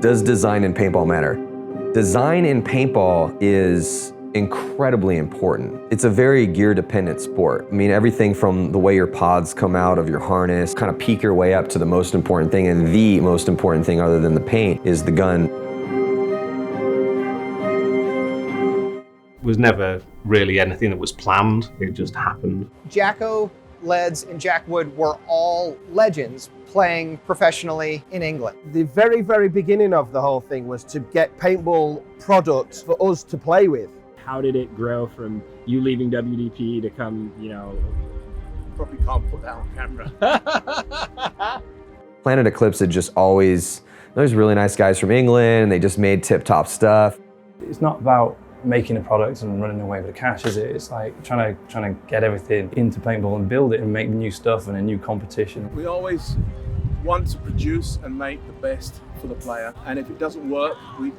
Does design in paintball matter? Design in paintball is incredibly important. It's a very gear-dependent sport. I mean, everything from the way your pods come out of your harness, kind of peek your way up to the most important thing, and the most important thing other than the paint is the gun. It was never really anything that was planned, it just happened. Jacko, Leds, and Jack Wood were all legends playing professionally in England. The very, very beginning of the whole thing was to get paintball products for us to play with. How did it grow from you leaving WDP to come, Probably can't put that on camera. Planet Eclipse had just always, there's really nice guys from England, and they just made tip-top stuff. It's not about making a product and running away with the cash, is it? It's like trying to get everything into paintball and build it and make new stuff and a new competition. We always want to produce and make the best for the player, and if it doesn't work, we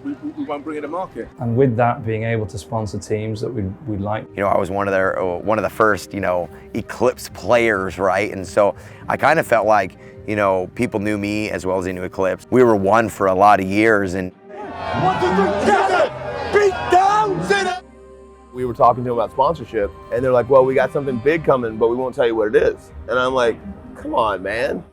won't bring it to market. And with that, being able to sponsor teams that we'd like. I was one of the first, Eclipse players, right? And so I kind of felt like, people knew me as well as they knew Eclipse. We were one for a lot of years, and 1, 2, 3, beat down, sit up. We were talking to them about sponsorship, and they're like, well, we got something big coming, but we won't tell you what it is. And I'm like, come on, man.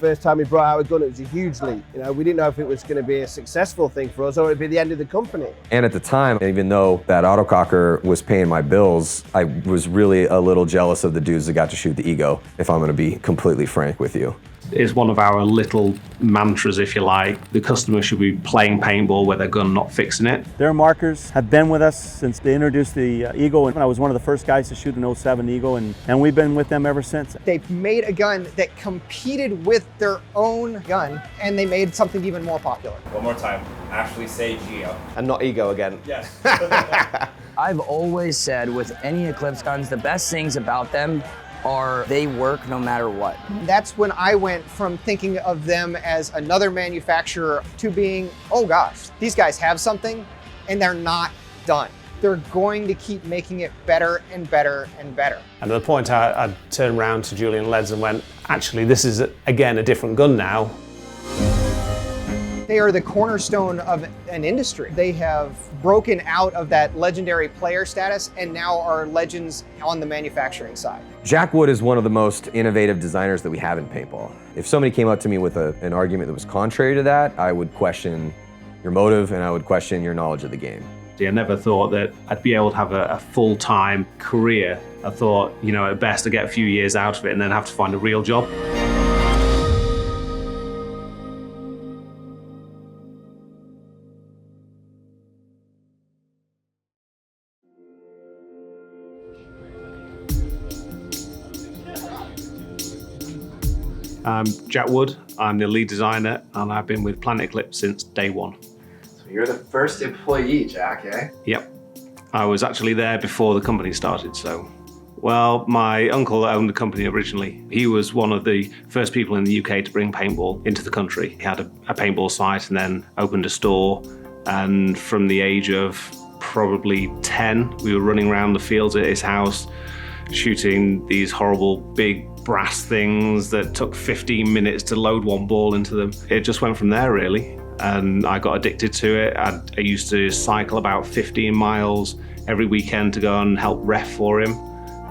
First time we brought out a gun, it was a huge leap. We didn't know if it was going to be a successful thing for us or it'd be the end of the company. And at the time, even though that autococker was paying my bills, I was really a little jealous of the dudes that got to shoot the ego, if I'm gonna be completely frank with you. It's one of our little mantras, if you like. The customer should be playing paintball with their gun, not fixing it. Their markers have been with us since they introduced the Eagle, and I was one of the first guys to shoot an 07 Eagle, and we've been with them ever since. They made a gun that competed with their own gun, and they made something even more popular. One more time, actually say Geo. And not ego again. Yes. I've always said with any Eclipse guns, the best things about them are they work no matter what. That's when I went from thinking of them as another manufacturer to being, oh gosh, these guys have something and they're not done. They're going to keep making it better and better and better. And at the point I turned around to Julian Leds and went, actually, this is, again, a different gun now. They are the cornerstone of an industry. They have broken out of that legendary player status and now are legends on the manufacturing side. Jack Wood is one of the most innovative designers that we have in paintball. If somebody came up to me with an argument that was contrary to that, I would question your motive and I would question your knowledge of the game. I never thought that I'd be able to have a full-time career. I thought, at best, I'd get a few years out of it and then have to find a real job. I'm Jack Wood, I'm the lead designer, and I've been with Planet Eclipse since day one. So you're the first employee, Jack, eh? Yep. I was actually there before the company started, so. Well, my uncle owned the company originally. He was one of the first people in the UK to bring paintball into the country. He had a paintball site and then opened a store, and from the age of probably 10, we were running around the fields at his house, shooting these horrible big brass things that took 15 minutes to load one ball into them. It just went from there, really. And I got addicted to it. I used to cycle about 15 miles every weekend to go and help ref for him.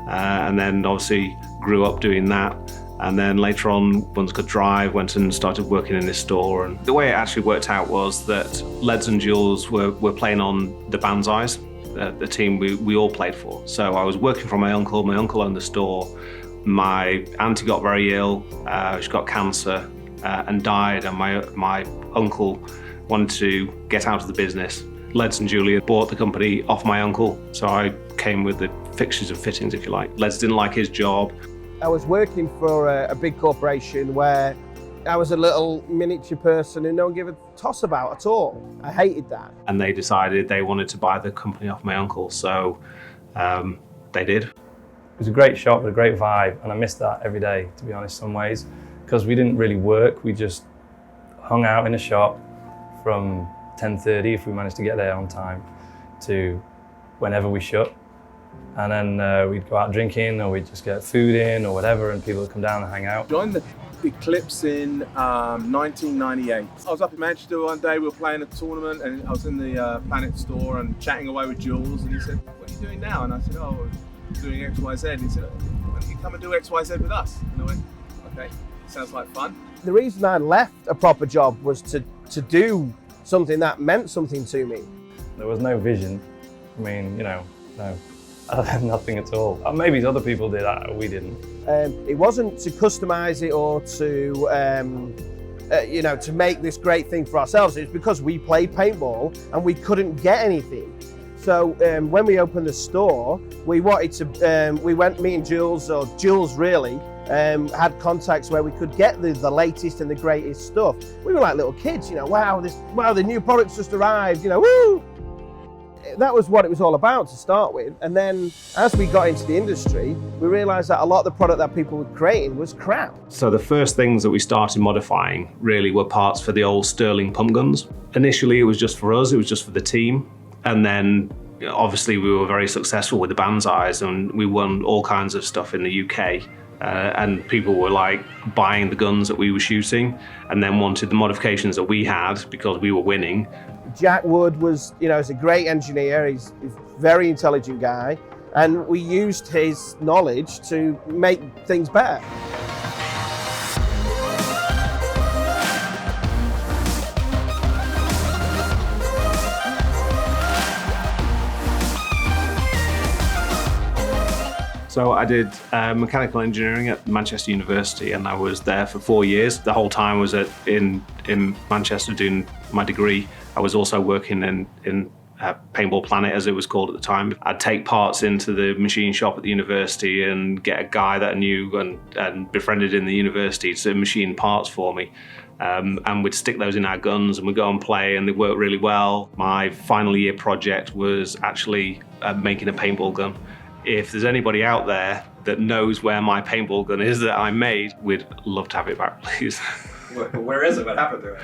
And then obviously grew up doing that. And then later on, once I could drive, went and started working in this store. And the way it actually worked out was that Leds and Jules were playing on the Banzais, the team we all played for. So I was working for my uncle owned the store. My auntie got very ill, she got cancer and died, and my uncle wanted to get out of the business. Leds and Julia bought the company off my uncle, so I came with the fixtures and fittings, if you like. Leds didn't like his job. I was working for a big corporation where I was a little miniature person who no one gave a toss about at all. I hated that. And they decided they wanted to buy the company off my uncle, so they did. It was a great shop with a great vibe, and I missed that every day, to be honest, some ways, because we didn't really work. We just hung out in a shop from 10:30 if we managed to get there on time to whenever we shut. And then we'd go out drinking, or we'd just get food in or whatever, and people would come down and hang out. Join the Eclipse in 1998. I was up in Manchester one day, we were playing a tournament, and I was in the Planet store and chatting away with Jules, and he said, "What are you doing now?" And I said, "Oh, I'm doing XYZ." And he said, "Why don't you come and do XYZ with us?" And I went, "Okay, sounds like fun." The reason I left a proper job was to do something that meant something to me. There was no vision. I mean, you know, no, nothing at all. Maybe other people did, we didn't. It wasn't to customize it or to, you know, to make this great thing for ourselves. It's because we played paintball and we couldn't get anything. So when we opened the store, we wanted to, we went, me and Jules, or Jules really, had contacts where we could get the latest and the greatest stuff. We were like little kids, you know, wow, the new product's just arrived, you know, woo! That was what it was all about to start with. And then as we got into the industry, we realized that a lot of the product that people were creating was crap. So the first things that we started modifying really were parts for the old Sterling pump guns. Initially it was just for us, it was just for the team. And then obviously we were very successful with the Banzais and we won all kinds of stuff in the UK. And people were like buying the guns that we were shooting and then wanted the modifications that we had because we were winning. Jack Wood was, you know, is a great engineer. He's a very intelligent guy. And we used his knowledge to make things better. So I did mechanical engineering at Manchester University and I was there for 4 years. The whole time I was in Manchester doing my degree. I was also working in Paintball Planet, as it was called at the time. I'd take parts into the machine shop at the university and get a guy that I knew and befriended in the university to machine parts for me. And we'd stick those in our guns and we'd go and play and they worked really well. My final year project was actually making a paintball gun. If there's anybody out there that knows where my paintball gun is that I made, we'd love to have it back, please. Where is it? What happened to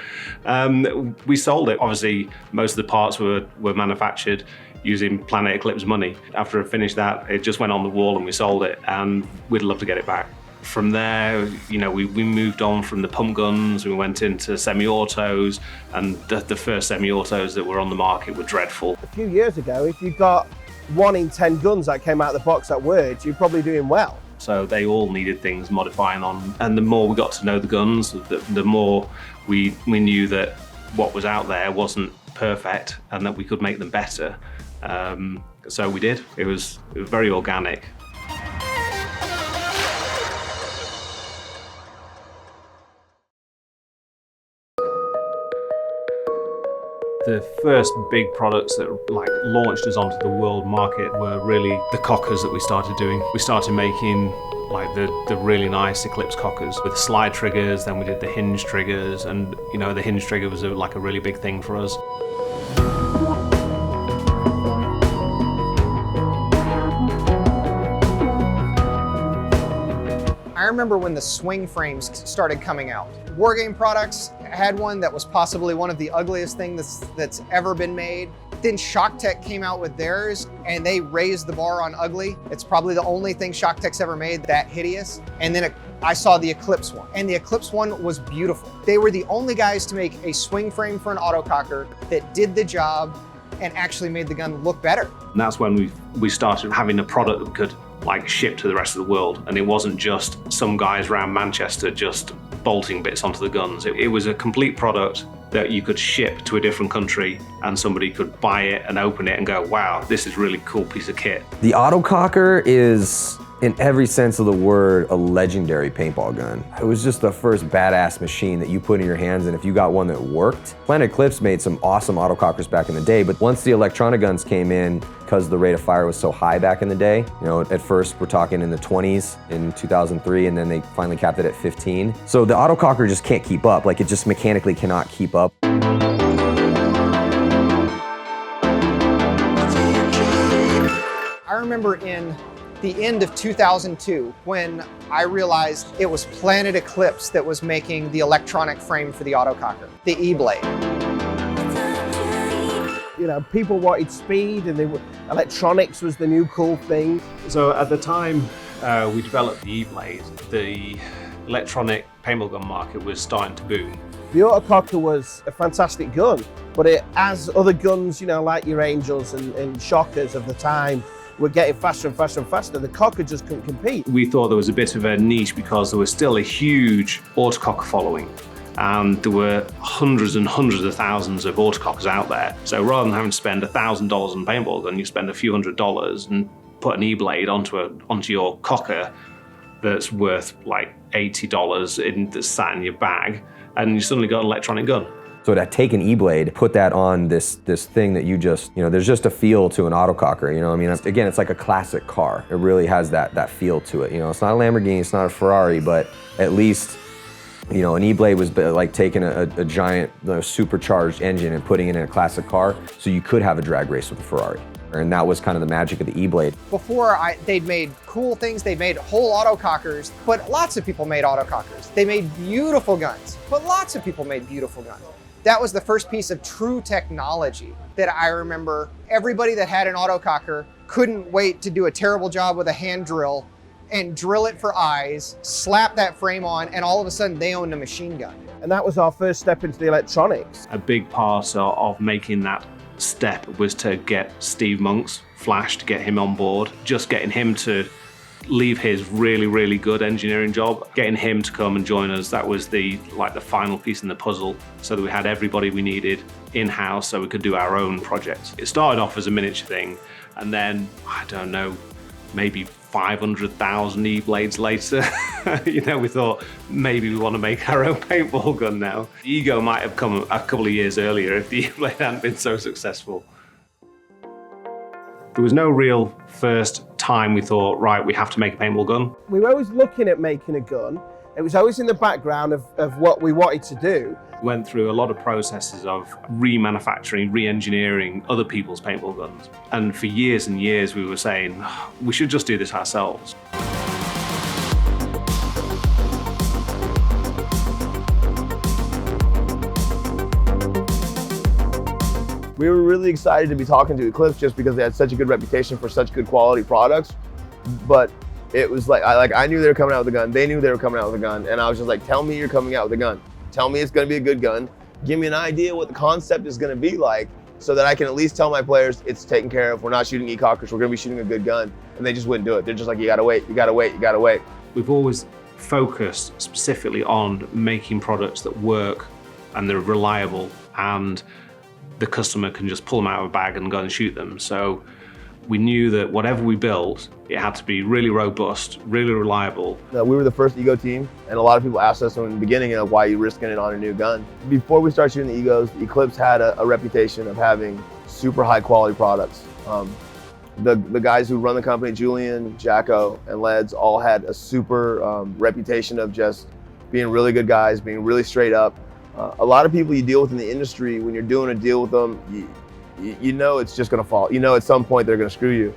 it? We sold it. Obviously, most of the parts were manufactured using Planet Eclipse money. After I finished that, it just went on the wall and we sold it, and we'd love to get it back. From there, you know, we moved on from the pump guns, we went into semi-autos, and the first semi-autos that were on the market were dreadful. A few years ago, if you got 1 in 10 guns that came out of the box that worked, you're probably doing well. So they all needed things modifying on. And the more we got to know the guns, the more we knew that what was out there wasn't perfect and that we could make them better. So we did. It was very organic. The first big products that like launched us onto the world market were really the cockers that we started doing. We started making like the really nice Eclipse cockers with slide triggers, then we did the hinge triggers, and you know, the hinge trigger was like a really big thing for us. I remember when the swing frames started coming out. Wargame Products had one that was possibly one of the ugliest things that's ever been made. Then ShockTech came out with theirs and they raised the bar on ugly. It's probably the only thing ShockTech's ever made that hideous. And then I saw the Eclipse one, and the Eclipse one was beautiful. They were the only guys to make a swing frame for an autococker that did the job and actually made the gun look better. And that's when we started having a product that could like ship to the rest of the world, and it wasn't just some guys around Manchester just bolting bits onto the guns. It was a complete product that you could ship to a different country and somebody could buy it and open it and go, wow, this is a really cool piece of kit. The autococker is, in every sense of the word, a legendary paintball gun. It was just the first badass machine that you put in your hands, and if you got one that worked. Planet Eclipse made some awesome autocockers back in the day, but once the electronic guns came in, because the rate of fire was so high back in the day, you know, at first we're talking in the 20s in 2003, and then they finally capped it at 15. So the autococker just can't keep up, like it just mechanically cannot keep up. I remember in the end of 2002 when I realized it was Planet Eclipse that was making the electronic frame for the autococker, the E-blade. You know, people wanted speed, and electronics was the new cool thing. So at the time we developed the E-blade, the electronic paintball gun market was starting to boom. The autococker was a fantastic gun, but as other guns, you know, like your Angels and Shockers of the time, were getting faster and faster and faster, the cocker just couldn't compete. We thought there was a bit of a niche because there was still a huge autococker following. And there were hundreds and hundreds of thousands of autocockers out there. So rather than having to spend $1,000 on a paintball gun, you spend a few $100s and put an E-blade onto your cocker that's worth like $80 that's sat in your bag, and you suddenly got an electronic gun. So to take an E-blade, put that on this thing that you just, you know, there's just a feel to an autococker, you know what I mean? Again, it's like a classic car. It really has that feel to it. You know, it's not a Lamborghini, it's not a Ferrari, but at least, you know, an E-blade was like taking a giant, you know, supercharged engine and putting it in a classic car, so you could have a drag race with a Ferrari. And that was kind of the magic of the E-blade. Before, they'd made cool things, they made whole autocockers, but lots of people made autocockers. They made beautiful guns, but lots of people made beautiful guns. That was the first piece of true technology that I remember. Everybody that had an autococker couldn't wait to do a terrible job with a hand drill and drill it for eyes, slap that frame on, and all of a sudden they owned a machine gun. And that was our first step into the electronics. A big part of making that step was to get Steve Monk's Flash, to get him on board, just getting him to leave his really, really good engineering job, getting him to come and join us. That was the final piece in the puzzle, so that we had everybody we needed in-house so we could do our own projects. It started off as a miniature thing, and then, I don't know, maybe 500,000 E-blades later, you know, we thought maybe we want to make our own paintball gun now. The ego might have come a couple of years earlier if the E-blade hadn't been so successful. There was no real first time we thought, right, we have to make a paintball gun. We were always looking at making a gun. It was always in the background of what we wanted to do. Went through a lot of processes of remanufacturing, re-engineering other people's paintball guns. And for years and years we were saying, oh, we should just do this ourselves. We were really excited to be talking to Eclipse just because they had such a good reputation for such good quality products. But it was I knew they were coming out with a gun, they knew they were coming out with a gun, and I was just like, tell me you're coming out with a gun. Tell me it's gonna be a good gun. Give me an idea what the concept is gonna be like so that I can at least tell my players it's taken care of, we're not shooting e-cockers, we're gonna be shooting a good gun. And they just wouldn't do it. They're just like, you gotta wait, you gotta wait, you gotta wait. We've always focused specifically on making products that work and they're reliable and the customer can just pull them out of a bag and go and shoot them. So we knew that whatever we built, it had to be really robust, really reliable. We were the first Ego team, and a lot of people asked us in the beginning of why are you risking it on a new gun. Before we started shooting the Egos, Eclipse had a reputation of having super high quality products. The guys who run the company, Julian, Jacko, and Leds, all had a super reputation of just being really good guys, being really straight up. A lot of people you deal with in the industry, when you're doing a deal with them, you know it's just gonna fall. You know at some point they're gonna screw you.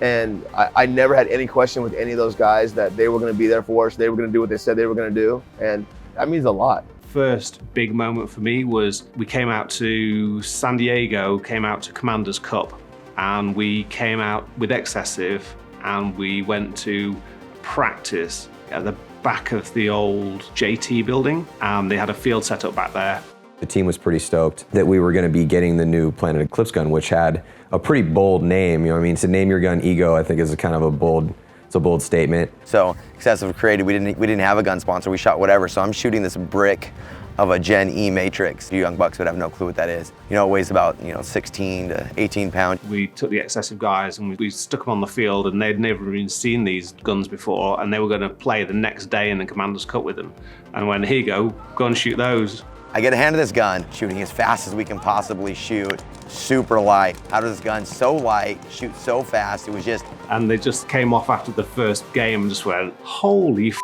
And I never had any question with any of those guys that they were gonna be there for us, they were gonna do what they said they were gonna do, and that means a lot. First big moment for me was we came out to San Diego, came out to Commander's Cup, and we came out with Excessive, and we went to practice at the back of the old JT building, and they had a field set up back there. The team was pretty stoked that we were going to be getting the new Planet Eclipse gun, which had a pretty bold name. You know what I mean? To name your gun Ego, I think is a kind of a bold statement. So Excessive created, we didn't have a gun sponsor, we shot whatever. So I'm shooting this brick of a Gen E Matrix. You young bucks would have no clue what that is. You know, it weighs about 16 to 18 pounds. We took the Excessive guys and we stuck them on the field, and they'd never even seen these guns before, and they were going to play the next day in the Commander's Cup with them. And when, here you go and shoot those. I get a hand of this gun, shooting as fast as we can possibly shoot, super light. How does this gun so light, shoot so fast? It was just... And they just came off after the first game and just went, holy f***,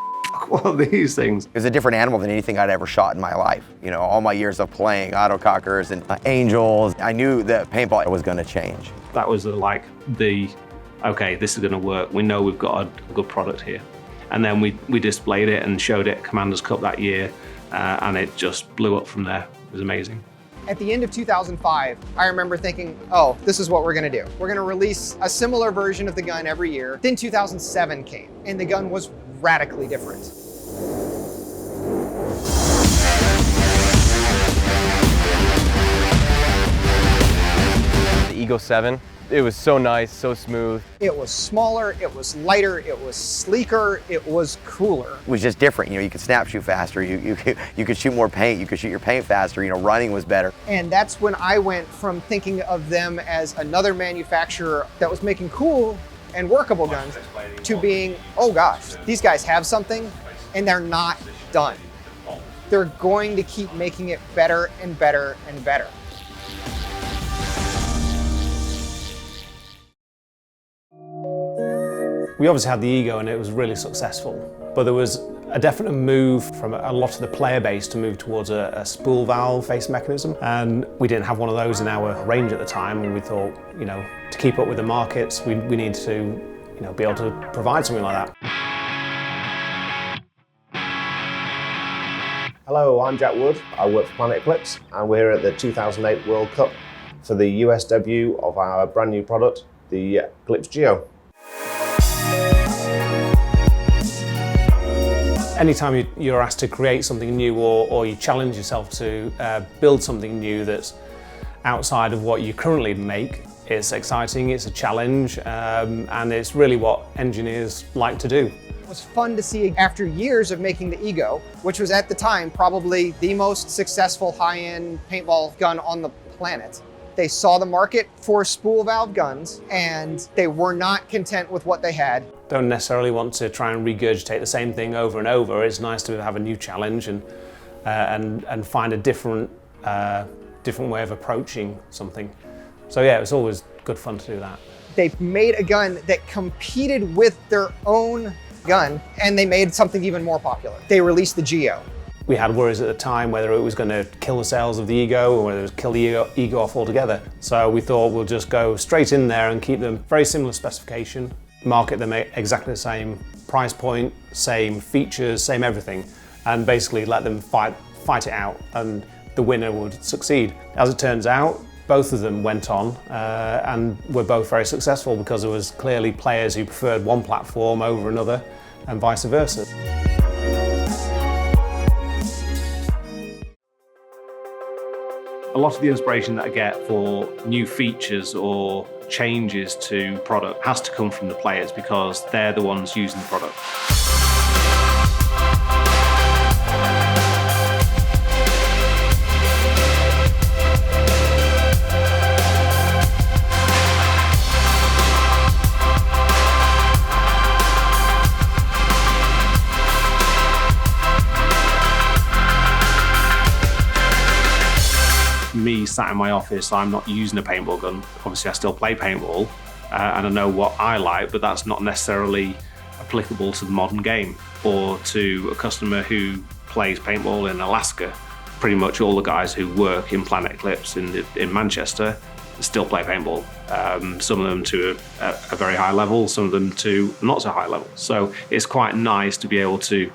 what are these things? It was a different animal than anything I'd ever shot in my life. You know, all my years of playing autocockers and Angels, I knew that paintball was gonna change. That was okay, this is gonna work. We know we've got a good product here. And then we displayed it and showed it at Commander's Cup that year, and it just blew up from there. It was amazing. At the end of 2005, I remember thinking, oh, this is what we're gonna do. We're gonna release a similar version of the gun every year. Then 2007 came, and the gun was radically different. Ego 7. It was so nice, so smooth. It was smaller, it was lighter, it was sleeker, it was cooler. It was just different. You know, you could snap shoot faster, you could shoot more paint, you could shoot your paint faster, you know, running was better. And that's when I went from thinking of them as another manufacturer that was making cool and workable guns to being, oh gosh, these guys have something and they're not done. They're going to keep making it better and better and better. We obviously had the Ego and it was really successful, but there was a definite move from a lot of the player base to move towards a spool valve face mechanism, and we didn't have one of those in our range at the time, and we thought, you know, to keep up with the markets, we need to, you know, be able to provide something like that. Hello, I'm Jack Wood. I work for Planet Eclipse, and we're here at the 2008 World Cup for the US debut of our brand new product, the Eclipse Geo. Anytime you're asked to create something new or you challenge yourself to build something new that's outside of what you currently make, it's exciting, it's a challenge, and it's really what engineers like to do. It was fun to see after years of making the Ego, which was at the time probably the most successful high-end paintball gun on the planet. They saw the market for spool valve guns and they were not content with what they had. Don't necessarily want to try and regurgitate the same thing over and over. It's nice to have a new challenge and find a different way of approaching something. So yeah, it was always good fun to do that. They made a gun that competed with their own gun, and they made something even more popular. They released the Geo. We had worries at the time whether it was going to kill the sales of the Ego or whether it was kill the Ego off altogether. So we thought we'll just go straight in there and keep them very similar specification, market them at exactly the same price point, same features, same everything, and basically let them fight it out, and the winner would succeed. As it turns out, both of them went on and were both very successful because there was clearly players who preferred one platform over another and vice versa. A lot of the inspiration that I get for new features or changes to product has to come from the players because they're the ones using the product. Me sat in my office, I'm not using a paintball gun. Obviously I still play paintball and I know what I like, but that's not necessarily applicable to the modern game or to a customer who plays paintball in Alaska. Pretty much all the guys who work in Planet Eclipse in Manchester still play paintball. Some of them to a very high level, some of them to not so high level. So it's quite nice to be able to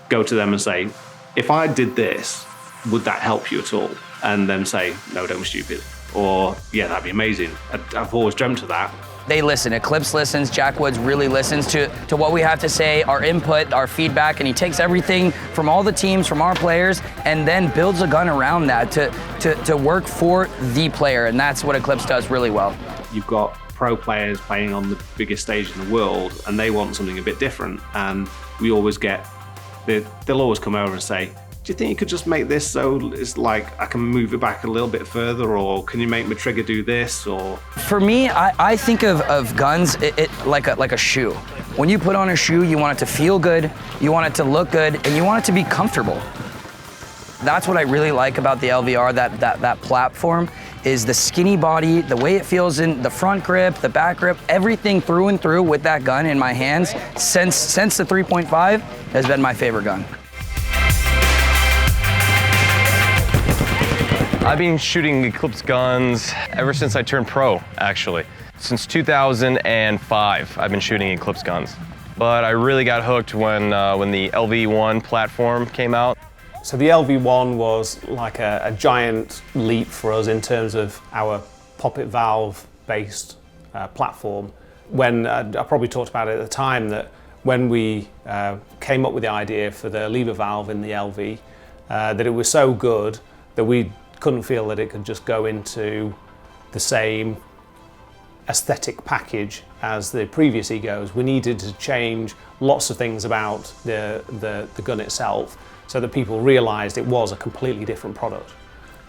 go to them and say, if I did this, would that help you at all? And then say, no, don't be stupid. Or, yeah, that'd be amazing. I've always dreamt of that. They listen. Eclipse listens. Jack Woods really listens to what we have to say, our input, our feedback, and he takes everything from all the teams, from our players, and then builds a gun around that to work for the player, and that's what Eclipse does really well. You've got pro players playing on the biggest stage in the world, and they want something a bit different, and we always get, they'll always come over and say, do you think you could just make this so it's like I can move it back a little bit further, or can you make my trigger do this? Or for me, I think of guns like a shoe. When you put on a shoe, you want it to feel good, you want it to look good, and you want it to be comfortable. That's what I really like about the LVR, that platform, is the skinny body, the way it feels in the front grip, the back grip, everything through and through with that gun in my hands since the 3.5 has been my favorite gun. I've been shooting Eclipse guns ever since I turned pro, actually. Since 2005, I've been shooting Eclipse guns. But I really got hooked when the LV1 platform came out. So the LV1 was like a giant leap for us in terms of our poppet valve-based platform. When I probably talked about it at the time, that when we came up with the idea for the lever valve in the LV, that it was so good that we couldn't feel that it could just go into the same aesthetic package as the previous Egos. We needed to change lots of things about the gun itself so that people realised it was a completely different product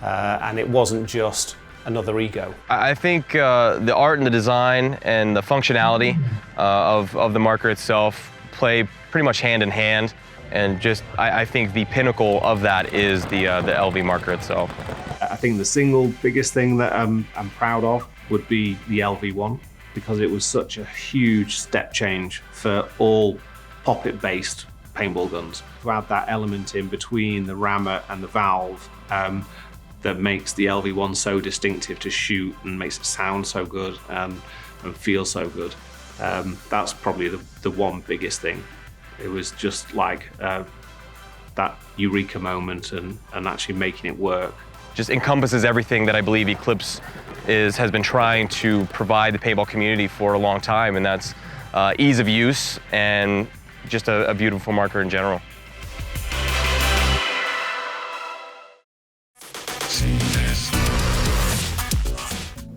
and it wasn't just another Ego. I think the art and the design and the functionality of the marker itself play pretty much hand in hand, and just I think the pinnacle of that is the LV marker itself. I think the single biggest thing that I'm proud of would be the LV1, because it was such a huge step change for all poppet-based paintball guns. To add that element in between the rammer and the valve that makes the LV1 so distinctive to shoot and makes it sound so good and feel so good. That's probably the one biggest thing. It was just like that eureka moment and actually making it work. Just encompasses everything that I believe Eclipse has been trying to provide the paintball community for a long time, and that's ease of use and just a beautiful marker in general.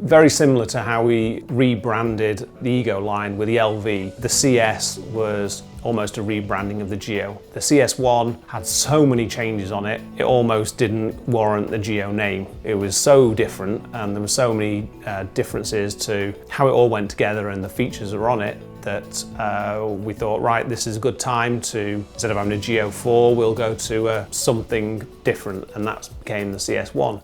Very similar to how we rebranded the Ego line with the LV, the CS was almost a rebranding of the Geo. The CS1 had so many changes on it, it almost didn't warrant the Geo name. It was so different and there were so many differences to how it all went together and the features that were on it that we thought, right, this is a good time to, instead of having a Geo 4, we'll go to something different, and that became the CS1.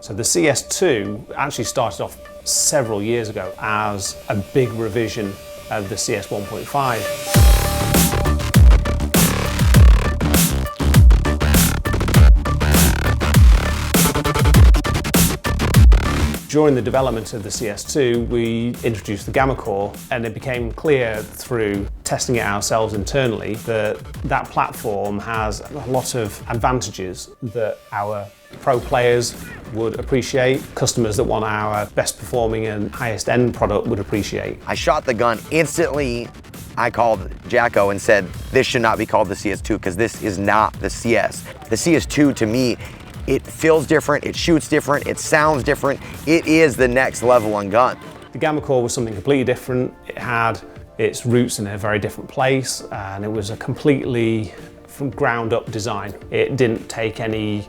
So the CS2 actually started off several years ago as a big revision of the CS 1.5. During the development of the CS2, we introduced the Gamma Core, and it became clear through testing it ourselves internally that that platform has a lot of advantages that our pro players would appreciate, customers that want our best performing and highest end product would appreciate. I shot the gun instantly. I called Jacko and said, this should not be called the CS2 because this is not the CS. The CS2 to me, it feels different, it shoots different, it sounds different. It is the next level on gun. The Gamma Core was something completely different. It had its roots in a very different place, and it was a completely from ground up design. It didn't take any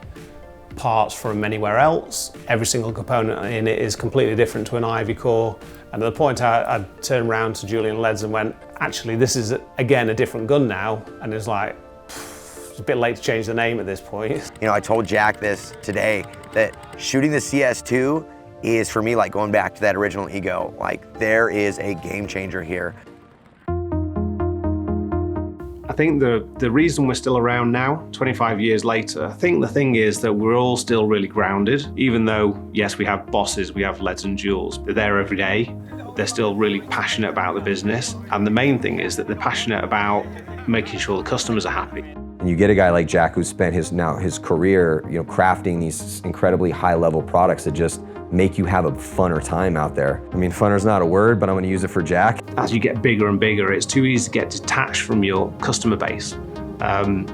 parts from anywhere else. Every single component in it is completely different to an Ivy core. And at the point I turned around to Julian Leds and went, actually this is again a different gun now. And it's like, it's a bit late to change the name at this point. You know, I told Jack this today, that shooting the CS2 is for me like going back to that original Ego. Like there is a game changer here. I think the reason we're still around now, 25 years later, I think the thing is that we're all still really grounded, even though, yes, we have bosses, we have Leds and Jules, they're there every day. They're still really passionate about the business. And the main thing is that they're passionate about making sure the customers are happy. And you get a guy like Jack who's spent his career, crafting these incredibly high-level products that just make you have a funner time out there. I mean, funner's not a word, but I'm gonna use it for Jack. As you get bigger and bigger, it's too easy to get detached from your customer base. And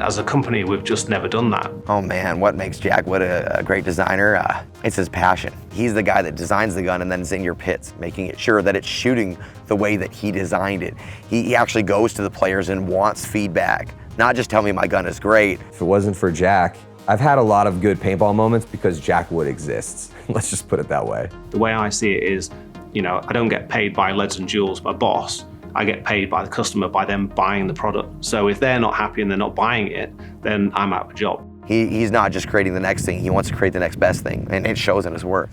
as a company, we've just never done that. Oh man, what makes Jack Wood a great designer? It's his passion. He's the guy that designs the gun and then is in your pits, making it sure that it's shooting the way that he designed it. He actually goes to the players and wants feedback, not just tell me my gun is great. If it wasn't for Jack, I've had a lot of good paintball moments because Jack Wood exists. Let's just put it that way. The way I see it is, I don't get paid by Leds and Jules, my boss. I get paid by the customer, by them buying the product. So if they're not happy and they're not buying it, then I'm out of a job. He's not just creating the next thing, he wants to create the next best thing, and it shows in his work.